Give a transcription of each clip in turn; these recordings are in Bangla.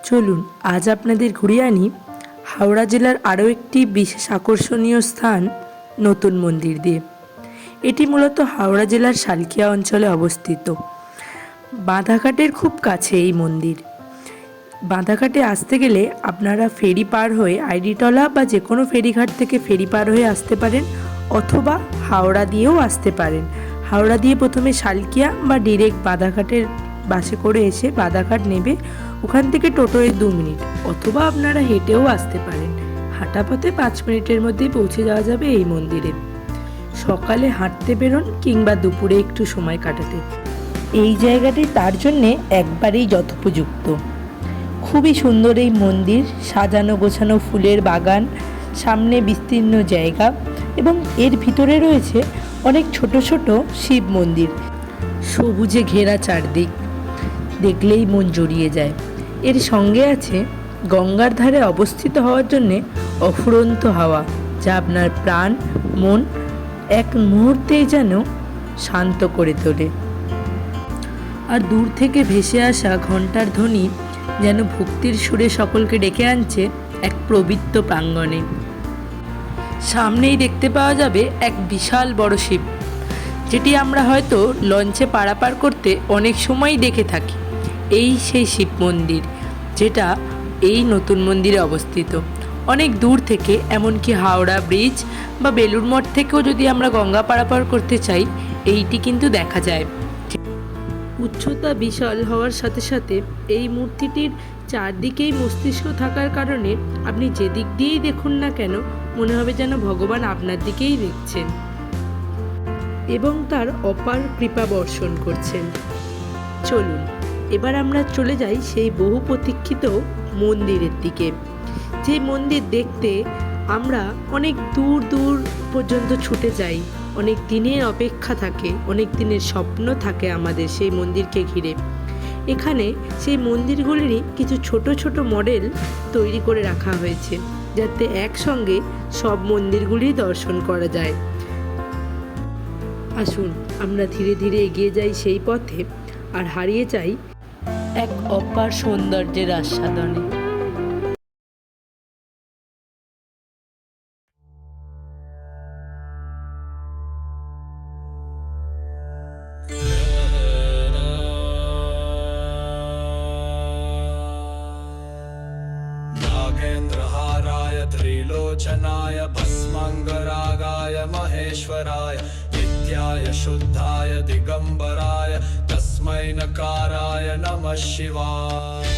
চলুন আজ আপনাদের ঘুরিয়ে আনি হাওড়া জেলার আরও একটি বিশেষ আকর্ষণীয় স্থান, নতুন মন্দির দিয়ে। এটি মূলত হাওড়া জেলার সালকিয়া অঞ্চলে অবস্থিত। বাঁধাঘাটের খুব কাছে এই মন্দির। বাঁধাঘাটে আসতে গেলে আপনারা ফেরি পার হয়ে আইডিটলা বা যে কোনো ফেরিঘাট থেকে ফেরি পার হয়ে আসতে পারেন, অথবা হাওড়া দিয়েও আসতে পারেন। হাওড়া দিয়ে প্রথমে সালকিয়া বা ডিরেক্ট বাঁধাঘাটের বাসে করে এসে বাঁধাঘাট নেবে, ওখান থেকে টোটোয় 2 মিনিট, অথবা আপনারা হেঁটেও আসতে পারেন। হাঁটা পথে 5 মিনিটের মধ্যেই পৌঁছে যাওয়া যাবে এই মন্দিরে। সকালে হাঁটতে বেরোন কিংবা দুপুরে একটু সময় কাটাতে, এই জায়গাটি তার জন্যে একবারেই যথোপযুক্ত। খুবই সুন্দর এই মন্দির, সাজানো গোছানো ফুলের বাগান, সামনে বিস্তীর্ণ জায়গা এবং এর ভিতরে রয়েছে অনেক ছোট ছোট শিব মন্দির। সবুজে ঘেরা চারদিক, দেখলেই মন জড়িয়ে যায়। এর সঙ্গে আছে গঙ্গার ধারে অবস্থিত হওয়ার জন্যে অফুরন্ত হাওয়া, যা আপনার প্রাণ মন এক মুহূর্তেই যেন শান্ত করে তোলে। আর দূর থেকে ভেসে আসা ঘণ্টার ধ্বনি যেন ভক্তির সুরে সকলকে ডেকে আনছে এক পবিত্র প্রাঙ্গণে। সামনেই দেখতে পাওয়া যাবে এক বিশাল বড় শিব, যেটি আমরা হয়তো লঞ্চে পারাপার করতে অনেক সময়ই দেখে থাকি। এই সেই শিব মন্দির, যেটা এই নতুন মন্দিরে অবস্থিত। অনেক দূর থেকে, এমনকি হাওড়া ব্রিজ বা বেলুড় মঠ থেকেও যদি আমরা গঙ্গা পারাপার করতে চাই, এইটি কিন্তু দেখা যায়। উচ্চতা বিশাল হওয়ার সাথে সাথে এই মূর্তিটির চারদিকেই মস্তিষ্ক থাকার কারণে আপনি যেদিক দিয়েই দেখুন না কেন, মনে হবে যেন ভগবান আপনার দিকেই দেখছেন এবং তার অপার কৃপা বর্ষণ করছেন। চলুন এবার আমরা চলে যাই সেই বহু প্রতীক্ষিত মন্দিরের দিকে। যে মন্দির দেখতে আমরা অনেক দূর দূর পর্যন্ত ছুটে যাই, অনেক দিনের অপেক্ষা থাকে, অনেক দিনের স্বপ্ন থাকে আমাদের সেই মন্দিরকে ঘিরে। এখানে সেই মন্দিরগুলিরই কিছু ছোট ছোট মডেল তৈরি করে রাখা হয়েছে, যাতে একসঙ্গে সব মন্দিরগুলি দর্শন করা যায়। আসুন আমরা ধীরে ধীরে এগিয়ে যাই সেই পথে, আর হারিয়ে যাই এক অপার সৌন্দর্যের আস্বাদনে। नागेन्द्रहाराय त्रिलोचनाय भस्माङ्गरागाय महेश्वराय नित्याय शुद्धाय दिगम्बराय तस्मै नकाराय नमः शिवाय।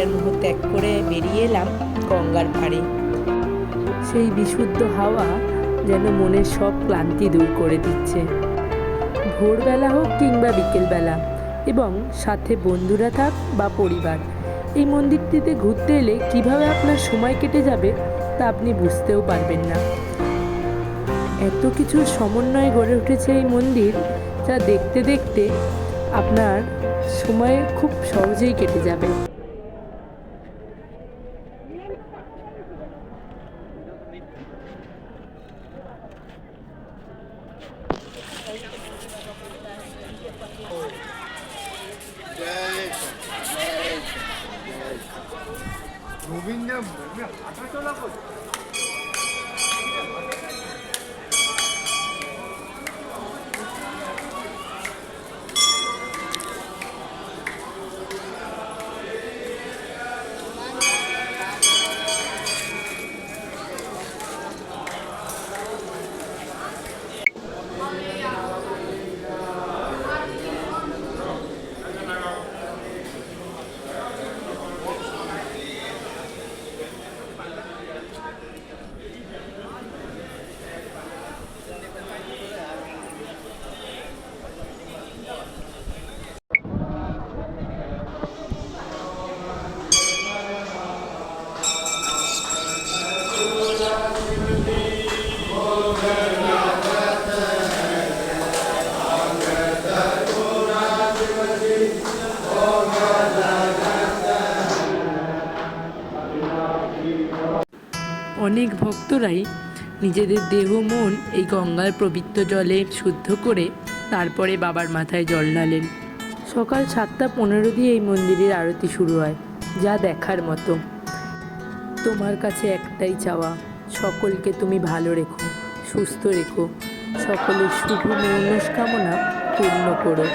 সংসার মোহ ত্যাগ করে বেরিয়ে এলাম গঙ্গার পাড়ে। সেই বিশুদ্ধ হাওয়া যেন মনের সব ক্লান্তি দূর করে দিচ্ছে। ভোরবেলা হোক কিংবা বিকেলবেলা, এবং সাথে বন্ধুরা থাক বা পরিবার, এই মন্দিরটিতে ঘুরতে এলে কিভাবে আপনার সময় কেটে যাবে তা আপনি বুঝতেও পারবেন না। এত কিছুর সমন্বয়ে গড়ে উঠেছে এই মন্দির, যা দেখতে দেখতে আপনার সময় খুব সহজেই কেটে যাবে। অনেক ভক্তরাই নিজেদের দেহ মন এই গঙ্গার পবিত্র জলে শুদ্ধ করে তারপরে বাবার মাথায় জল ঢালেন। সকাল 7:15 দিয়ে এই মন্দিরের আরতি শুরু হয়, যা দেখার মতো। তোমার কাছে একটাই চাওয়া, সকলকে তুমি ভালো রেখো, সুস্থ রেখো, সকলের শুভ মনস্কামনা পূর্ণ করো।